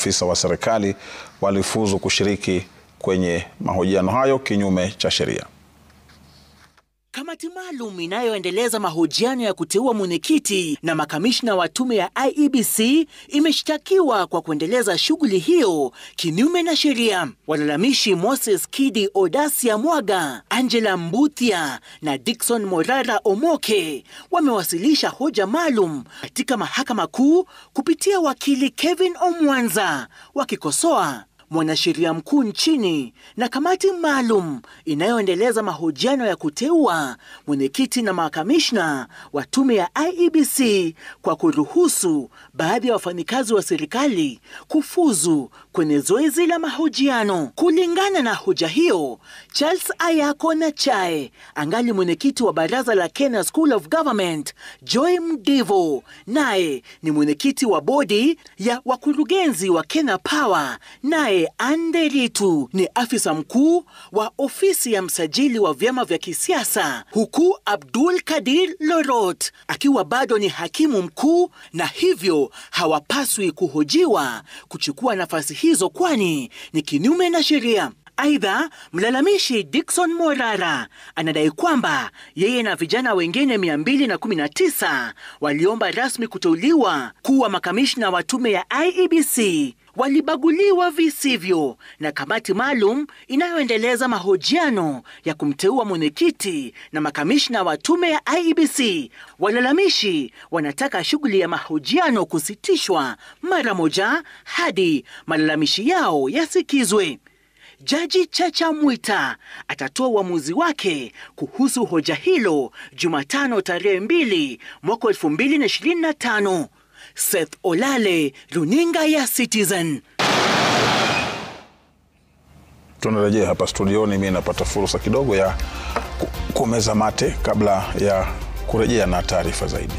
maafisa wa serikali walifuzu kushiriki kwenye mahojiano hayo kinyume cha sheria. Kamati maalum inayoendeleza mahojiano ya kuteua mwenyekiti na makamishna wa tume ya IEBC imeshtakiwa kwa kuendeleza shughuli hiyo kinyume na sheria. Walalamishi Moses Kidi Odasia Mwaga, Angela Mbuthia na Dickson Morara Omoke wamewasilisha hoja maalum katika mahakama kuu kupitia wakili Kevin Omwanza, wakikosoa mwanasheria mkuu nchini na kamati maalum inayoendeleza mahojiano ya kuteua mwenyekiti na makamishna wa tume ya IEBC kwa kuruhusu baadhi ya wafanyikazi wa serikali kufuzu kwenye zoezi la mahojiano. Kulingana na hoja hiyo, Charles Ayako Nyachae, angali mwenyekiti wa baraza la Kenya School of Government, Joy Mdivo naye ni mwenyekiti wa bodi ya wakurugenzi wa Kenya Power, naye Anderitu ni afisa mkuu wa ofisi ya msajili wa vyama vya kisiasa, huku Abdul Kadir Lorot akiwa bado ni hakimu mkuu na hivyo hawapaswi kuhojiwa kuchukua nafasi hizo kwani ni kinyume na sheria. Aidha, mlalamishi Dickson Morara anadai kwamba yeye na vijana wengine 219 waliomba rasmi kuteuliwa kuwa makamishna wa tume ya IEBC walibaguliwa visivyo na kamati maalum inayoendeleza mahojiano ya kumteua mwenyekiti na makamishna wa tume ya IEBC. Walalamishi wanataka shughuli ya mahojiano kusitishwa mara moja hadi malalamishi yao yasikizwe. Jaji Chacha Mwita atatoa uamuzi wake kuhusu hoja hilo Jumatano tarehe 2 mwaka 2025. Seth Olale, runinga ya Citizen. Tunarejea hapa studioni, mimi napata fursa kidogo ya kumeza mate kabla ya kurejea na taarifa zaidi.